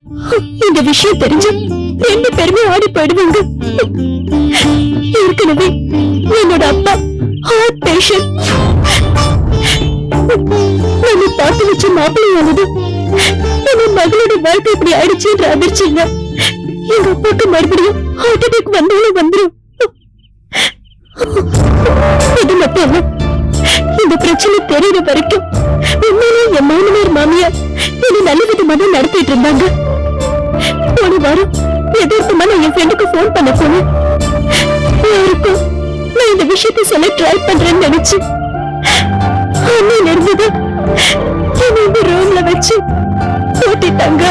இந்த விஷயம் தெரிஞ்சு 2 பேருமே ஆடி போயிடுவாங்க. ஏற்கனவே என்னோட அப்பா ஹார்ட் பேஷண்ட். நம்ம பார்த்து வச்ச மாப்பிள்ளையானது நம்ம மகளோட வாழ்க்கை இப்படி ஆயிடுச்சுன்ற அதிர்ச்சியில எங்க அப்பாவுக்கு மறுபடியும் ஹார்ட் அட்டாக் வந்தாலும் வந்துடும். இது மட்டும் இந்த பிரச்சனை தெரியற வரைக்கும் உண்மையிலே என் மாமனார் மாமியார் என்ன நல்ல விதமா தான் நடத்திட்டு இருந்தாங்க. போன வாரம் எதிர்ப்புமா நான் என் ஃப்ரெண்டுக்கு போன் பண்ண போனேன். யாருக்கும் நான் இந்த விஷயத்தை சொல்ல ட்ரை பண்றேன்னு நினைச்சு அண்ணன் இருந்தது என்ன இந்த ரூம்ல வச்சு போட்டிட்டாங்க.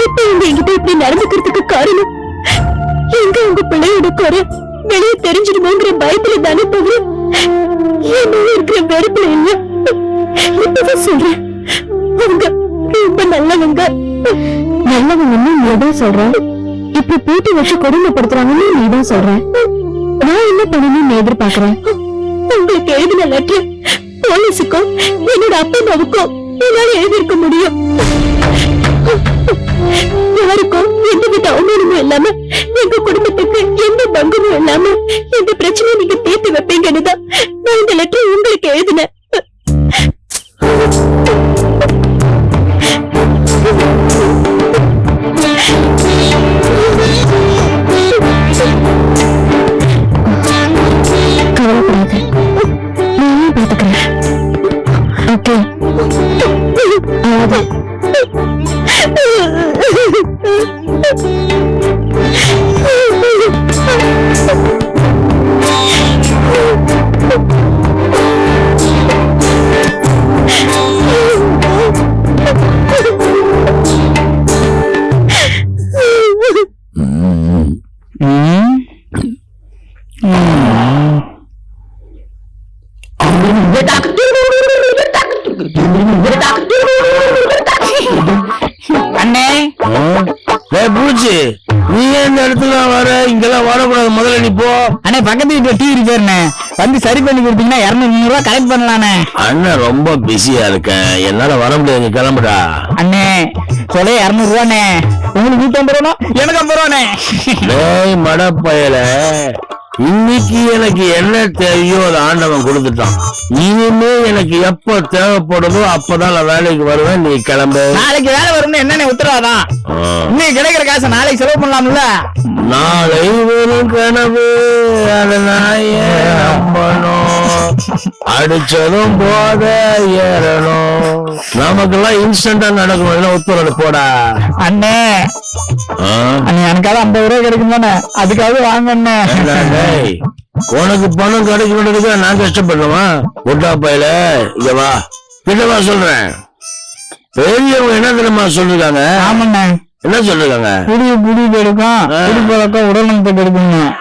இப்ப இங்க என்கிட்ட இப்படி நடந்துக்கிறதுக்கு காரணம் எங்க உங்க பிள்ளையோட குறை வெளியே தெரிஞ்சிடுமோங்கிற பயத்துல தானே தவிர என்ன இருக்கிற வெறுப்புல இல்ல. இப்பதான் சொல்றேன், அவங்க ரொம்ப நல்லவங்க. நல்லவங்கன்னு நீதான் சொல்ற. இப்ப போட்டி வச்சு கொடுமைப்படுத்துறாங்கன்னு நீதான் சொல்ற. நான் என்ன பண்ணணும்னு எதிர்பார்க்கிறேன்? உங்களுக்கு எழுதின லெட்டர் போலீஸுக்கும் என்னோட அப்பா அம்மாவுக்கும் என்னால எழுதிருக்க முடியும். யாருக்கும் எந்தவித அவமானமும் இல்லாம எங்க குடும்பத்துக்கு எந்த பங்கமும் இல்லாம எந்த பிரச்சனையும் நீங்க தீர்த்து வைப்பீங்கன்னு தான் நான் இந்த லெட்டர் உங்களுக்கு எழுதினேன். கவலைப்படாது, நானும் பாத்துக்கிறேன். ஓகே, அவ்வளவுதான். அண்ணே பூச்சி, நீ எந்த இடத்துல வர? இங்கெல்லாம் வரக்கூடாது, முதல்ல நீ போ. அண்ணே பக்கத்து வீட்டுல டீ இருக்காருண்ணே, வந்து சரி பண்ணி கொடுத்தீங்கன்னா 200 ரூபாய் கலெக்ட் பண்ணலானே. அண்ணன் ரொம்ப பிஸியா இருக்கேன், என்னால வர முடியாது, கிளம்புடா. அண்ணே சொல்ல 200 ரூபாண்ணே, உங்களுக்கு 150 ரூபா, எனக்கு 50 ரூபாண்ணே. டேய் மடப்பயல, இன்னைக்கு எனக்கு என்ன தேவையோ அதை ஆண்டவன் கொடுத்துட்டான். இனிமே எனக்கு எப்ப தேவைப்படுதோ அப்பதான் நான் வேலைக்கு வருவேன், நீ கிளம்பு. நாளைக்கு வேலை வரும்னு என்னென்ன உத்தரவாதான்? இன்னைக்கு கிடைக்கிற காசை நாளைக்கு செலவு பண்ணலாம்ல. நாளை வெறும் கனவு, அதை நான் ஏன் நம்பணும்? அடிச்சதும் போத ஏறணும். நமக்கெல்லாம் இன்ஸ்டன்டா நடக்கணும், உத்தரவு போடா. அண்ணே எனக்காக 50 ரூபாய் கிடைக்கும் தானே, அதுக்காக வாங்க. உனக்கு பணம் கிடைக்கணுன்றதுக்கு நான் கஷ்டப்படுறவா? ஒட்டா பையில இங்க வா, கிட்டவா சொல்றேன். பெரியவங்க என்ன தெரியுமா சொல்லிருக்காங்க? ஆமாண்ணே. என்ன சொல்லிருக்காங்க? புடி எடுக்கும், பழக்கம் உடல்நலத்தை எடுக்கணும்.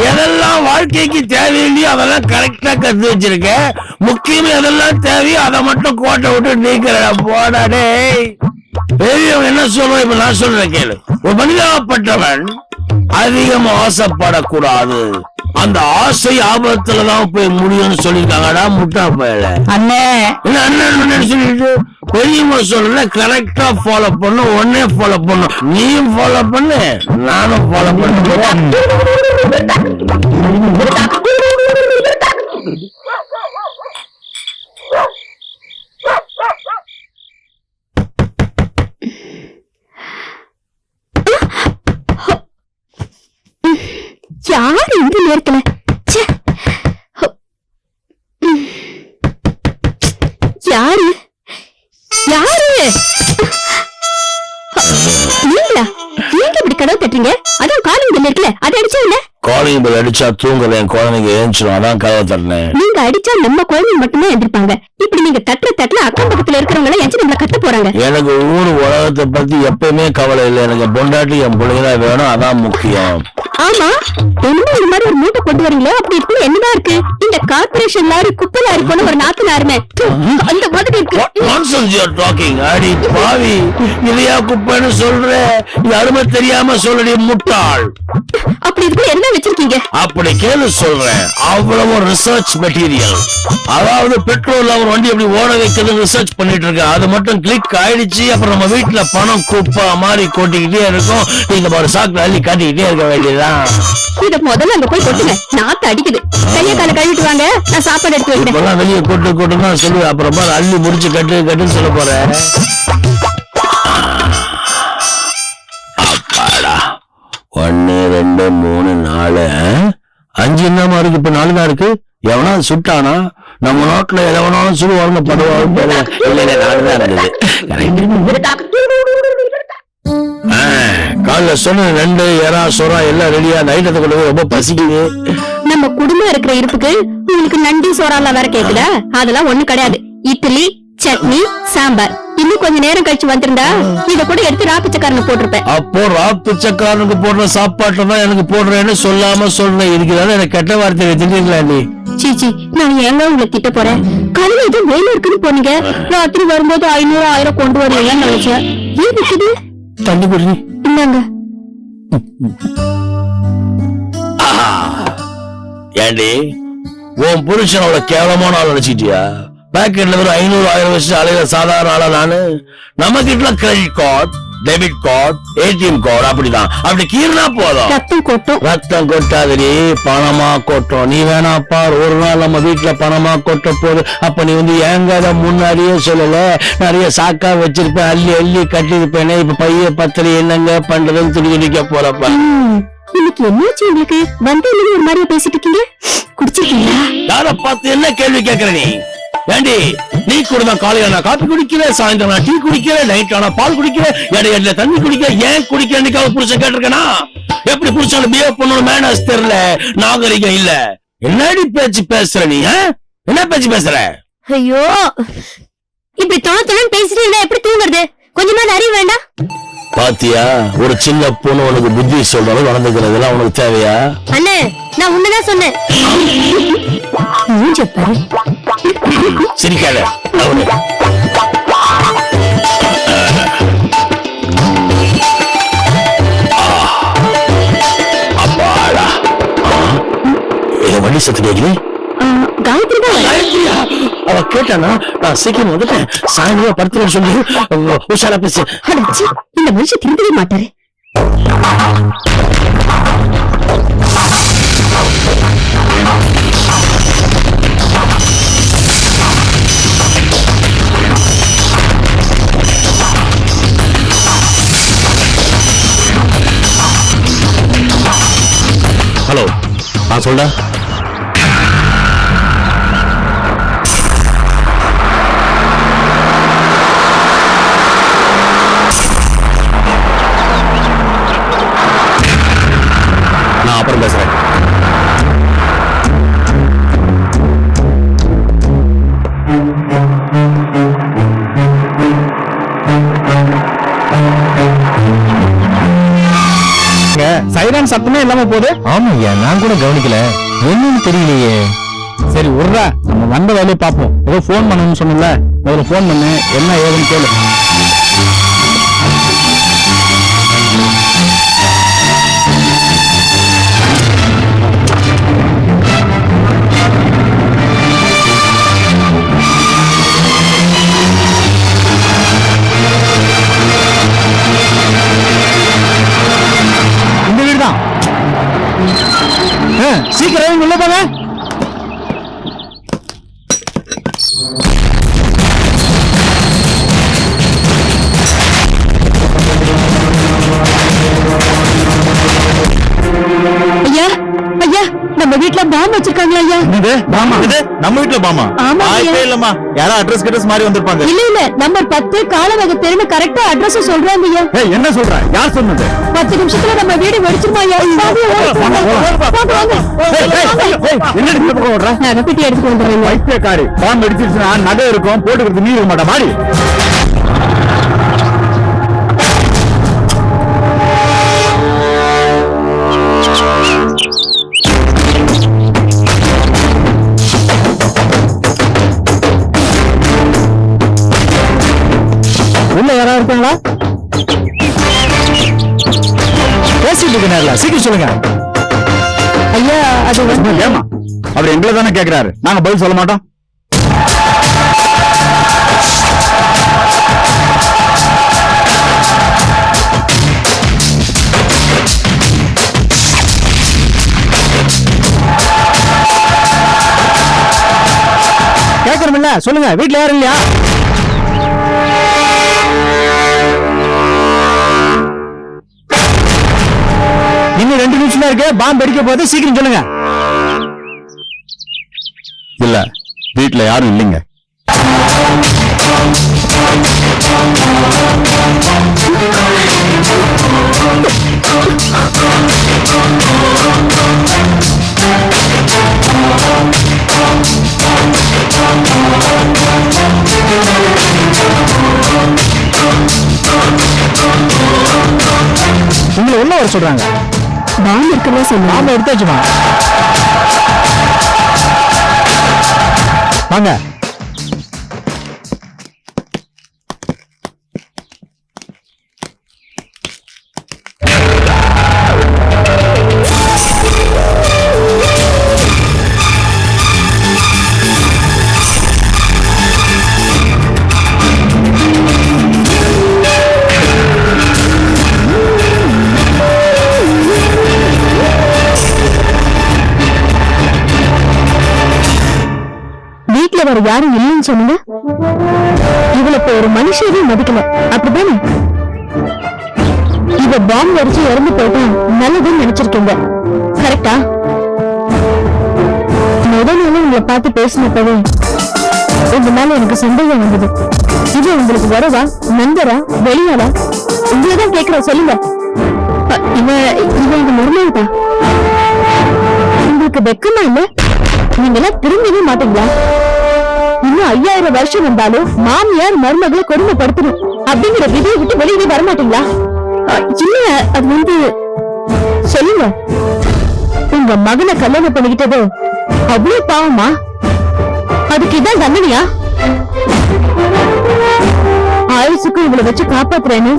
எதெல்லாம் வாழ்க்கைக்கு தேவையில்லையோ அதெல்லாம் கரெக்டா கத்து வச்சிருக்க. முக்கியமா எதெல்லாம் தேவையோ அதை மட்டும் கோட்டை விட்டு நீக்கிற போடா. டேய் பெரியவங்க என்ன சொல்றோம், இப்ப நான் சொல்றேன் கேளு. ஒரு மனிதப்பட்டவன் அதிகமா ஆசைப்படக்கூடாது, அந்த ஆசை ஆபத்துலதான் போய் முடியும்னு சொல்லிருக்காங்கடா முட்டா பயல. அண்ணே அண்ணன் சொல்லிட்டு பெரியவங்க சொல்ற கரெக்டா ஃபாலோ பண்ணு, ஒன்னே ஃபாலோ பண்ணும். நீயும் ஃபாலோ பண்ணு, நானும் ஃபாலோ பண்ண. யாரு இந்த நேரத்துல? யாரு நீங்களா? நீங்க இப்படி கதவு தட்டுறீங்க? அதுவும் காலிங் பெல் இருக்குல்ல, அதை அடிச்சா இல்ல? காலிங் பெல் அடிச்சா தூங்கல, என் குழந்தைங்க ஏஞ்சிரும், அதான் கதவை தட்டினேன். நீங்க அடிச்சா நம்ம குழந்தைங்க மட்டுமே எந்திருப்பாங்க. இப்படி நீங்க தட்டுல அக்கம் பக்கத்துல இருக்கிறவங்க எல்லாம் எஞ்சி நம்மள கத்த போறாங்க. எனக்கு ஊர் உலகத்தை பத்தி எப்பயுமே கவலை இல்லை, எனக்கு பொண்டாட்டி என் பிள்ளைங்க வேணும், அதான் முக்கியம். ஆமா, என்னமோ இந்த மாதிரி ஒரு மூட்டை கொண்டு வரீங்களோ, அப்படி இருக்குன்னு என்னதான் இருக்கு? இந்த கார்பரேஷன் லாரி குப்பை லாரி போன ஒரு நாத்துலாருமே அந்த மாதிரி இருக்கு. Nonsense you are talking. அடி பாவி, இதையா குப்பைன்னு சொல்ற? இது அருமை தெரியாம சொல்லடி முட்டாள். அப்படி இருக்கு என்ன வச்சிருக்கீங்க? அப்படி கேளு சொல்றேன். அவ்வளவு ரிசர்ச் மெட்டீரியல், அதாவது பெட்ரோல் ஒரு வண்டி எப்படி ஓட வைக்கிறது ரிசர்ச் பண்ணிட்டு இருக்கேன். அது மட்டும் கிளிக் ஆயிடுச்சு. அப்புறம் நம்ம வீட்டுல பணம் குப்பா மாதிரி கொட்டிக்கிட்டே இருக்கும். நீங்க ஒரு சாக்கு அள்ளி காட்டிக்கிட்டே இருக்க வேண்டியதுதான். இத முதல்ல அங்க போய் கொட்டுங்க. நாத்து அடிக்குது. கைய கால கழுவிட்டு வாங்க, நான் சாப்பாடு எடுத்து வைக்கிறேன். இப்பெல்லாம் வெளியே கொட்டு தான் சொல்லுவேன். அப்புறமா அள்ளி முடிச்சு கட்டுன்னு சொல்ல போறேன். அப்பாடா 1 2 3 4 5 என்னமா இருக்கு? இப்ப 4 தான் இருக்கு. எவனா சுட்டானா? நம்ம நாட்டுல எவனாலும் சுடுவாங்க படுவாங்க. இல்ல 4 தான் இருந்தது. காலைல சொன்ன 2 எறா சொரா எல்லாம் ரெடியா. நைட்டத்தை கொண்டு போய் ரொம்ப பசிக்குது. நம்ம குடும்பம் இருக்கிற இருப்புக்கு உங்களுக்கு நண்டி சோறாலாம் வேற கேக்குதா? அதெல்லாம் ஒண்ணு கிடையாது. இட்லி, சட்னி, சாம்பார். இன்னும் கொஞ்ச நேரம் கழிச்சு வந்திருந்தா இத கூட எடுத்து ராப்பிச்சக்காரனுக்கு போட்டிருப்பேன். அப்போ ராப்பிச்சக்காரனுக்கு போடுற சாப்பாட்டுல தான் எனக்கு போடுறேன்னு சொல்லாம சொல்றேன். இருக்குதானே எனக்கு கெட்ட வார்த்தை திட்டீங்களா நீ? சீச்சி, நான் ஏங்க உங்களை திட்ட போறேன்? காலையில ஏதோ வேலை இருக்குன்னு போனீங்க. ராத்திரி வரும்போது 500 1000 கொண்டு வருவீங்கன்னு நினைச்சேன். ஏன் இருக்குது? தண்ணி குடி. இந்தாங்க. ஏண்டி உன் புருஷன் அவ்வளவு கேவலமான ஆள் நினைச்சிட்டியா? பேக்கெட்ல வெறும் 500 1000 வச்சு அலையில சாதாரண ஆளா நானு? நம்ம கிட்ட credit card, debit card, ATM card அப்படிதான். அப்படி கீர்னா போதும் ரத்தம் கொட்டும். ரத்தம் கொட்டாதடி, பணமா கொட்டும். நீ வேணாப்பா ஒரு நாள் நம்ம வீட்டுல பணமா கொட்ட போது. அப்ப நீ ஏங்க அதை முன்னாடியே சொல்லல? நிறைய சாக்கா வச்சிருப்பேன், அள்ளி அள்ளி கட்டிருப்பேனே. இப்ப பைய பத்திரி என்னங்க பண்றதுன்னு துடிக்க போறப்ப. இன்னைக்கு என்னாச்சு உங்களுக்கு? வந்து ஒரு மாதிரியா பேசிட்டு இருக்கீங்க? குடிச்சிருக்கீங்களா? யார பார்த்து என்ன கேள்வி கேக்குற நீ? ஏண்டி நீ கூட தான் காலையில நான் காப்பி குடிக்கிறேன், சாயந்தரம் நான் டீ குடிக்கிறேன், நைட் ஆனா பால் குடிக்கிறேன், இடையில தண்ணி குடிக்கிறேன். ஏன் குடிக்கிறேன் புருஷன் கேட்டிருக்கேனா? எப்படி புருஷன் பிஹேவ் பண்ணணும் மேனர்ஸ் தெரியல, நாகரிகம் இல்ல. என்னடி பேச்சு பேசுற நீ? என்ன பேச்சு பேசுற? ஐயோ, இப்படி தொண பேசிட்டு இருந்தா எப்படி தூங்குறது? கொஞ்சமா அறிவு வேண்டாம்? பாத்தியா, ஒரு சின்ன பொண்ணு உனக்கு புத்தி சொல்றது நடந்துக்கிறதுலாம் உனக்கு தேவையா? அண்ணே, நான் உண்மைதான் சொன்னேன். சிரிக்காத. அப்பாடா, வண்டி சத்து கேக்குது. காயத்ரி தான். அவ கேட்டானா? நான் சீக்கிரம் வந்துட்டேன். சாயந்தரம் படுத்து சொல்லி உஷாரா பேசு. இந்த மனுஷன் திரும்பவே மாட்டாரு. ஹலோ, நான் சொல்ல. நான் அப்புறம் பேசுறேன். சைரன் சத்தமே இல்லாம போகுது. ஆமாய்யா, நான் கூட கவனிக்கல. என்னன்னு தெரியலையே. சரி விடுறா, நம்ம வந்த வேலையை பார்ப்போம். ஏதோ போன் பண்ணணும்னு சொன்னல, முதல்ல போன் பண்ணு, என்ன ஏதுன்னு கேளு. இந்த வீடு தான். சீக்கிரம் உள்ள போங்க. ஐயா, ஐயா, நம்ம வீட்டுல பாம் வச்சிருக்காங்களா ஐயா? பாமா? நம்ம வீட்டுல பாமா? ஆமா ஐயா. இல்லம்மா, யாரோ அட்ரஸ் மாறி வந்திருப்பாங்க. இல்ல நம்பர் 10 காலவக தெருன்னு கரெக்டா அட்ரஸ் சொல்றாங்க ஐயா. என்ன சொல்ற? யார் சொன்னது? 10 நிமிஷத்துல நம்ம வீடு வெடிச்சிருமா ஐயா? நகைப்பெட்டி எடுத்துட்டு வந்துடுறேன். வைத்தியக்காரி, பாம்பு அடிச்சிருச்சுன்னா நகை இருக்கும், போட்டுக்கிறது நீ இருக்க மாட்டா மாடி. உள்ள யாரா இருக்காங்களா? பேசிட்டு இருக்கேன், சீக்கிரம் சொல்லுங்க. ஐயா, அது வந்து ஏமா அவர் எங்களை தானே கேக்குறாரு, நாங்க பதில் சொல்ல மாட்டோம். கேட்கறமில்ல சொல்லுங்க, வீட்டுல யாரும் இல்லையா? இன்னும் 2 நிமிஷம் தான் இருக்கு, பாம்பு வெடிக்க போகுது, சீக்கிரம் சொல்லுங்க. இல்ல, வீட்டுல யாரும் இல்லைங்க. உங்களை உள்ள வர சொல்றாங்க. பாம்பு இருக்குல்ல சொன்னா பாம்பை எடுத்து வச்சுமா. வாங்க. வீட்டுல வேற யாரும் இல்லைன்னு சொன்னீங்க. இவளை இப்ப ஒரு மனுஷனே மதிக்கல, அப்படிதானே? இவ பாம்பு வரைச்சு இறந்து போயிட்டா நல்லதுன்னு நினைச்சிருக்கீங்க, கரெக்டா? முதல்ல உங்களை பார்த்து பேசினப்பவே உங்க மேல எனக்கு சந்தேகம் வந்தது. இது உங்களுக்கு வரவா, நண்பரா, வெளியாளா? உங்களதான் கேக்குற, சொல்லுங்க. இவ எங்க மருமகா? உங்களுக்கு வெக்கமா இல்ல? நீங்க எல்லாம் திரும்பவே மாட்டீங்களா? இன்னும் 5000 வருஷம் வந்தாலும் மாமியார் மருமகளை கொடுமைப்படுத்தணும் அப்படிங்கிற விதியை விட்டு வெளியே வரமாட்டீங்களா? இல்ல, அது வந்து சொல்லுங்க. உங்க மகனை கல்யாணம் பண்ணிக்கிட்டது அவ்வளவு பாவமா? அதுக்கு இதான் தண்டனையா? ஆயுசுக்கும் இவளை வச்சு காப்பாத்துறேன்னு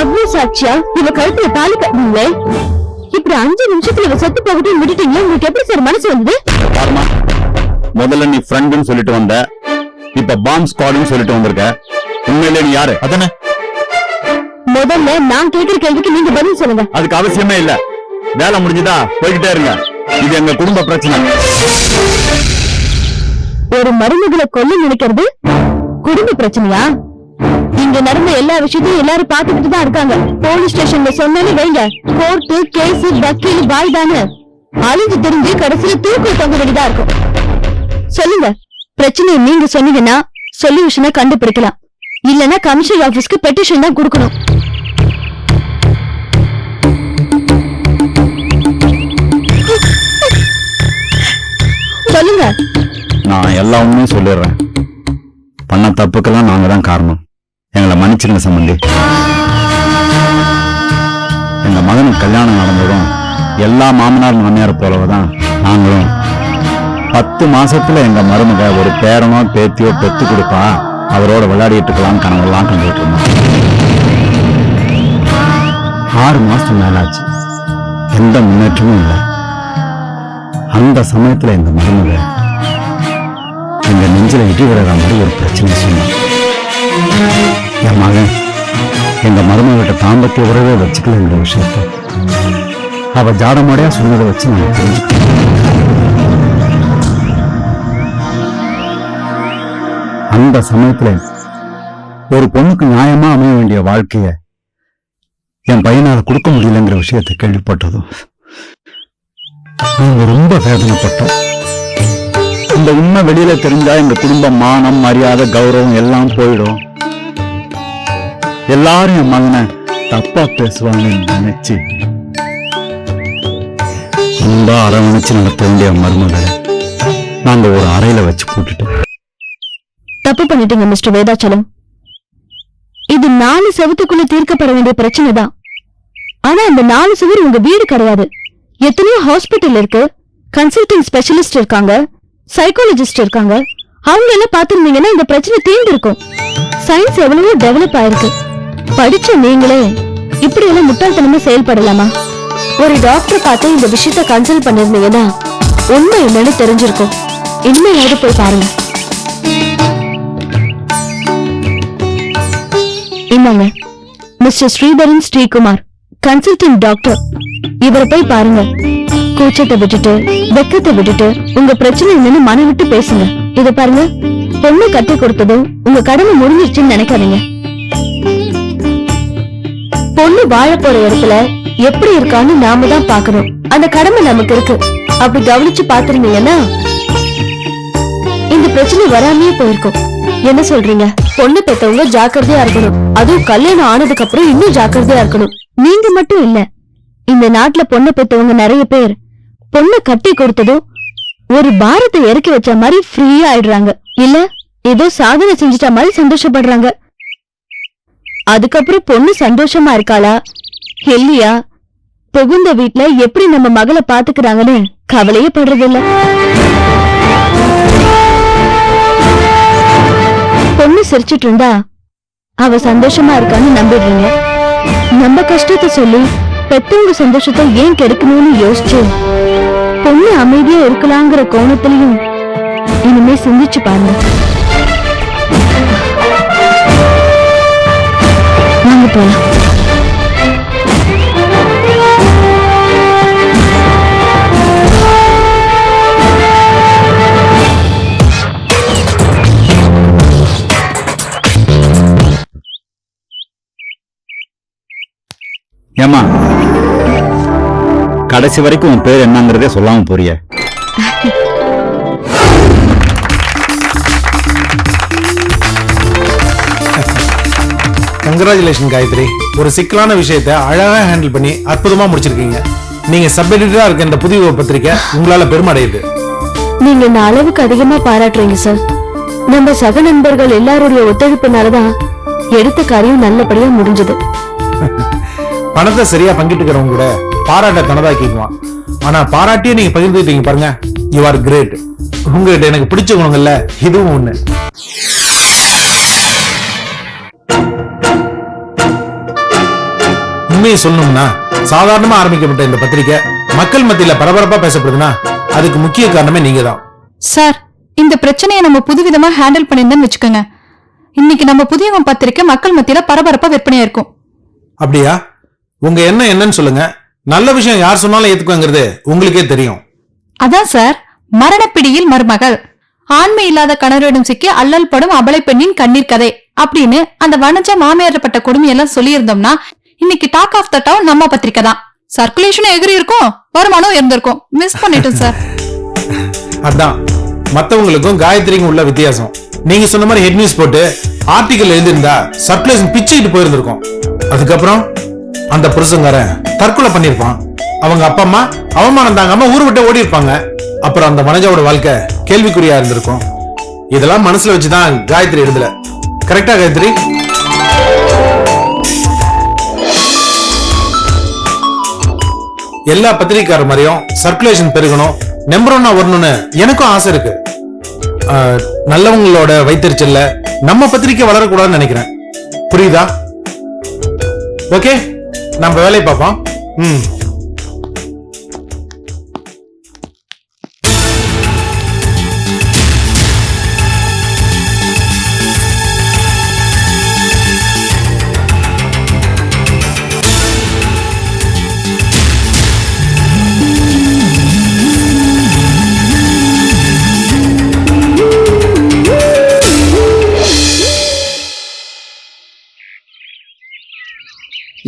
அவ்வளவு சாட்சியா இவ கழுத்துல தாலி கட்டீங்களே. இப்படி 5 நிமிஷத்துல இவ செத்து போகட்டும் விட்டுட்டீங்களா? உங்களுக்கு எப்படி சார் மனசு வந்தது? முதல்ல நீ ஃப்ரெண்டுன்னு சொல்லிட்டு வந்த, இப்ப பாம் ஸ்குவாட்னு சொல்லிட்டு வந்திருக்க. உண்மையிலே நீ யாரு? அதானே. முதல்ல நான் கேட்கிற கேள்விக்கு நீங்க பதில் சொல்லுங்க. அதுக்கு அவசியமே இல்ல. வேலை முடிஞ்சுதா போய்கிட்டே இருங்க. இது எங்க குடும்ப பிரச்சனை. ஒரு மருமகளை கொல்ல நினைக்கிறது குடும்ப பிரச்சனையா? இங்க நடந்த எல்லா விஷயத்தையும் எல்லாரும் பாத்துக்கிட்டு தான் இருக்காங்க. போலீஸ் ஸ்டேஷன்ல சொன்னேன்னு வைங்க, கோர்ட்டு, கேஸ், வக்கீல், வாய்தானு அழிஞ்சு தெரிஞ்சு கடைசியில தூக்கு தொங்க வேண்டியதா இருக்கும். சொல்லுங்க, பிரச்சனையை நீங்க சொன்னீங்கன்னா சொல்யூஷனை கண்டுபிடிக்கலாம். இல்லன்னா கமிஷனர் ஆபீஸ்க்கு பெட்டிஷன் தான் கொடுக்கணும். சொல்லுங்க. நான் எல்லா உண்மையும் சொல்லிடுறேன். பண்ண தப்புக்கெல்லாம் நாங்க தான் காரணம். எங்களை மன்னிச்சிருங்க சம்பந்தி. எங்க மகனுக்கு கல்யாணம் நடந்ததும் எல்லா மாமனார் மாமியார் போலதான் நாங்களும் 10 மாசத்துல எங்க மருமக ஒரு பேரனோ பேத்தியோ பெத்து கொடுப்பா, அவரோட விளையாடிட்டு இருக்கலாம் கனவெல்லாம் கண்டுட்டு இருந்தோம். 6 மாசம் மேலாச்சு, எந்த முன்னேற்றமும் இல்லை. அந்த சமயத்துல எங்க மருமக எங்க நெஞ்சில இடி விடுற மாதிரி ஒரு பிரச்சனை சொன்னான். என் மகன் எங்க மருமகிட்ட தாம்பத்திய உறவே வச்சுக்கலங்கிற விஷயத்த அவ ஜாடமாடையா சொன்னதை வச்சு நான் தெரிஞ்சுக்கிட்டேன். அந்த சமயத்துல ஒரு பொண்ணுக்கு நியாயமா அமைய வேண்டிய வாழ்க்கைய என் பையனால கொடுக்க முடியலங்கிற விஷயத்தை கேள்விப்பட்டதும் நாங்க ரொம்ப வேதனைப்பட்டோம். இந்த உண்மை வெளியில தெரிஞ்சா எங்க குடும்பம் மானம், மரியாதை, கௌரவம் எல்லாம் போயிடும். எல்லாரும் என் மகனை தப்பா பேசுவாங்கன்னு நினைச்சு ரொம்ப அரவணைச்சு நடத்த வேண்டிய மருமகளை நாங்க ஒரு அறையில வச்சு போட்டுட்டோம். தப்பு பண்ணிட்டீங்க மிஸ்டர் வேதாச்சலம். இது 4 செவத்துக்குள்ள தீர்க்கப்பட வேண்டிய பிரச்சனை தான். ஆனா இந்த 4 சுவர் உங்க வீடு கிடையாது. எத்தனையோ ஹாஸ்பிட்டல் இருக்கு, கன்சல்டிங் ஸ்பெஷலிஸ்ட் இருக்காங்க, சைக்காலஜிஸ்ட் இருக்காங்க. அவங்க எல்லாம் பாத்துருந்தீங்கன்னா இந்த பிரச்சனை தீர்ந்து இருக்கும். சயின்ஸ் எவ்வளவோ டெவலப் ஆயிருக்கு. படிச்ச நீங்களே இப்படி எல்லாம் முட்டாள்தனமா செயல்படலாமா? ஒரு டாக்டர் பார்த்து இந்த விஷயத்த கன்சல்ட் பண்ணிருந்தீங்கன்னா உண்மை என்னன்னு தெரிஞ்சிருக்கும். இனிமையாவது போய் பாருங்க. இந்தாங்க mister Sreedharan Sreekumar, consulting doctor. இவரை போய் பாருங்க. கூச்சத்தை விட்டுட்டு வெக்கத்தை விட்டுட்டு உங்க பிரச்சனை என்னன்னு மன விட்டு பேசுங்க. இத பாருங்க, பொண்ணு கட்டி கொடுத்ததும் உங்க கடமை முடிஞ்சிருச்சுன்னு நினைக்காதீங்க. பொண்ணு வாழ போற இடத்துல எப்படி இருக்கான்னு நாம தான் பாக்கணும். அந்த கடமை நமக்கு இருக்கு. அப்படி கவனிச்சு பாத்துருந்தீங்கன்னா இந்த பிரச்சனை வராமையே போயிருக்கும். என்ன சொல்றீங்க? பொண்ணு பெத்தவங்க ஜாக்கிரதையா இருக்கணும். அதுவும் கல்யாணம் ஆனதுக்கு அப்புறம் இன்னும் ஜாக்கிரதையா இருக்கணும். நீங்க மட்டும் இல்ல, இந்த நாட்டுல பொண்ணு பெத்தவங்க நிறைய பேர் பொண்ணு கட்டி கொடுத்ததும் ஒரு பாரத்தை இறக்கி வச்ச மாதிரி ஃப்ரீயா ஆயிடுறாங்க. இல்ல ஏதோ சாதனை செஞ்சுட்ட மாதிரி சந்தோஷப்படுறாங்க. அதுக்கப்புறம் பொண்ணு சந்தோஷமா இருக்காளா இல்லையா, புகுந்த வீட்டுல எப்படி நம்ம மகளை பாத்துக்கிறாங்கன்னு கவலையே படுறதில்ல. பொண்ணு சிரிச்சிட்டு இருந்தா அவ சந்தோஷமா இருக்கான்னு நம்பிடுறீங்க. நம்ம கஷ்டத்தை சொல்லி பெத்தவங்க சந்தோஷத்தை ஏன் கெடுக்கணும்னு யோசிச்சு பொண்ணு அமைதியா இருக்கலாங்கிற கோணத்திலையும் இனிமே சிந்திச்சு பாருங்க. வாங்க போலாம். ஏமா கடைசி வரைக்கும் உன் பேர் என்னங்கிறதே சொல்லாம போறிய? கங்க்ராச்சுலேஷன் காயத்ரி, ஒரு சிக்கலான விஷயத்தை அழகா ஹேண்டில் பண்ணி அற்புதமா முடிச்சிருக்கீங்க. நீங்க சப் எடிட்டரா இருக்க இந்த புதிய பத்திரிக்கை உங்களால பெருமடையுது. நீங்க இந்த அளவுக்கு அதிகமா பாராட்டுறீங்க சார். நம்ம சக நண்பர்கள் எல்லாருடைய ஒத்துழைப்புனாலதான் எடுத்த காரியம் நல்லபடியா முடிஞ்சது. பணத்தை சரியா பங்கிட்டுக்கிறவங்க கூட பாராட்ட தனதாக்கிக்குவான். ஆனா பாராட்டியே நீங்க பகிர்ந்துட்டீங்க பாருங்க, யூ ஆர் கிரேட். உங்ககிட்ட எனக்கு பிடிச்ச குணங்கள்ல இதுவும் ஒண்ணு. உண்மையை சொல்லணும்னா சாதாரணமா ஆரம்பிக்கப்பட்ட இந்த பத்திரிக்கை மக்கள் மத்தியில பரபரப்பா பேசப்படுதுன்னா அதுக்கு முக்கிய காரணமே நீங்க தான் சார். இந்த பிரச்சனையை நம்ம புதுவிதமா ஹேண்டில் பண்ணிருந்தோம்னு வச்சுக்கோங்க, இன்னைக்கு நம்ம புதிய பத்திரிக்கை மக்கள் மத்தியில பரபரப்பா விற்பனையா இருக்கும். அப்படியா? உங்க எண்ணம் என்னன்னு சொல்லுங்க. நல்ல விஷயம் யார் சொன்னாலும் ஏத்துக்குங்கிறது உங்களுக்கே தெரியும். அதான் சார், மரணப்பிடியில் மருமகள், ஆண்மை இல்லாத கணவரிடம் சிக்கி அல்லல் படும் அபலை பெண்ணின் கண்ணீர் கதை அப்படின்னு அந்த வனஜ மாமியாரப்பட்ட கொடுமையெல்லாம் சொல்லியிருந்தோம்னா இன்னைக்கு டாக் ஆஃப் த டவுன் நம்ம பத்திரிக்கை தான். சர்க்குலேஷனும் எகிரி இருக்கும், வருமானம் இருந்திருக்கும். மிஸ் பண்ணிட்டோம் சார். அதான் மத்தவங்களுக்கும் காயத்ரிக்கும் உள்ள வித்தியாசம். நீங்க சொன்ன மாதிரி ஹெட் நியூஸ் போட்டு ஆர்டிகல் எழுதிருந்தா சர்க்குலேஷன் பிச்சுக்கிட்டு போயிருந்திருக்கும். அதுக்கப்புறம் அந்த புருஷங்காரன் தற்கொலை பண்ணிருப்பான். அவங்க அப்பா அம்மா அவமானம் தாங்காம ஊர் விட்டு ஓடி இருப்பாங்க. அப்புறம் அந்த வனஜாவோட வாழ்க்கை கேள்விக்குறியா இருந்திருக்கும். இதெல்லாம் மனசுல வச்சுதான் காயத்ரி எழுதல. கரெக்டா காயத்ரி? எல்லா பத்திரிகைக்காரர் மாதிரியும் சர்க்குலேஷன் பெருகணும், நம்பர் 1 வரணும்னு எனக்கும் ஆசை இருக்கு. நல்லவங்களோட வைத்தறிச்சல்ல நம்ம பத்திரிக்கை வளரக்கூடாதுன்னு நினைக்கிறேன். புரியுதா? ஓகே, நம்ம வேலையை பார்ப்போம்.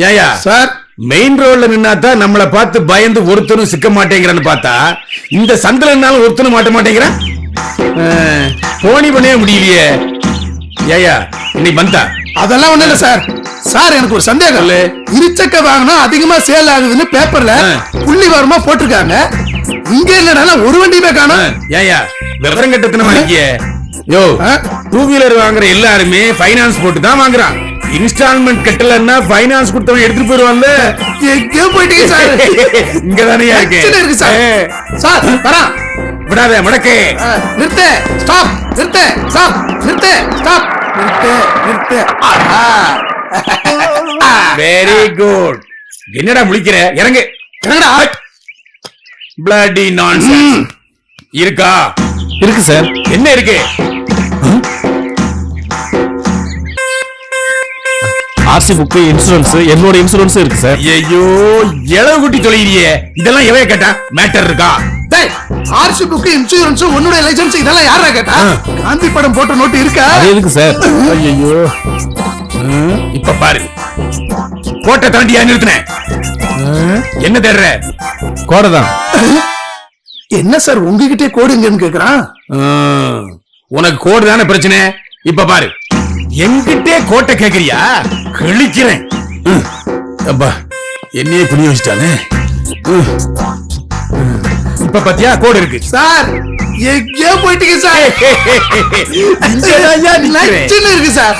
ஏயா சார், மெயின் ரோட்ல நின்னாதான் நம்மளை பார்த்து பயந்து ஒருத்தரும் சிக்க மாட்டேங்கிறான்னு பார்த்தா இந்த சந்திரனால ஒருத்தரும் மாட்ட மாட்டேங்கிறான். போனி பண்ணவே முடியலையே. ஏயா நீ வந்தா? அதெல்லாம் ஒண்ணு இல்ல சார். சார், எனக்கு ஒரு சந்தேகம் இல்ல. இருச்சக்க வாங்கினா அதிகமா சேல் ஆகுதுன்னு பேப்பர்ல புள்ளி வாரமா போட்டிருக்காங்க. இங்க என்னடா ஒரு வண்டியுமே காணோம். ஏயா விவரம் கட்டத்தனமா இருக்கியே. யோ, 2 வீலர் வாங்குற எல்லாருமே ஃபைனான்ஸ் போட்டு தான் வாங்குறான். இன்ஸ்டால்மெண்ட் கட்டலன்னா ஃபைனான்ஸ் கொடுத்தவன் எடுத்துட்டு போயிருவாங்க. எங்க போயிட்டீங்க சார்? இங்க தானே இருக்கு சார். சார் வரா விடாத மடக்கே. நிறுத்து, ஸ்டாப், நிறுத்து, ஸ்டாப், நிறுத்து, ஸ்டாப், நிறுத்து, நிறுத்து. Very good. என்னடா முழிக்கிற? இறங்கு, இறங்குடா. Bloody nonsense. இருக்கா? இருக்கு சார். என்ன இருக்கு? ஆர்சி புக்கு இன்சூரன்ஸ் என்னோட இன்சூரன்ஸ் இருக்கு சார். ஐயோ இளவு குட்டி தொலைகிறியே, இதெல்லாம் எவைய கேட்டா மேட்டர் இருக்கா? ஆர்சி புக் இன்சூரன்ஸ் உன்னுடைய லைசன்ஸ் இதெல்லாம் யாரா கேட்டா? காந்தி படம் போட்ட நோட்டு இருக்கா? அது எதுக்கு சார்? ஐயோ இப்ப பாரு, கோட்டை தாண்டியா நிறுத்தின? என்ன தேடுற? கோடை தான். என்ன சார் உங்ககிட்டே கோடுங்கன்னு கேக்குறான்? உனக்கு கோடு தானே பிரச்சனை. இப்ப பாரு, என்கிட்டே கோட்டை கேக்குறியா? கிழிக்கிறேன். அப்பா என்னையே துணி வச்சுட்டானே. இப்ப பாத்தியா கோடு இருக்கு. சார் எங்கேயோ போயிட்டீங்க சார். இங்கதான் நிக்கிறேன். நச்சுன்னு இருக்கு சார்.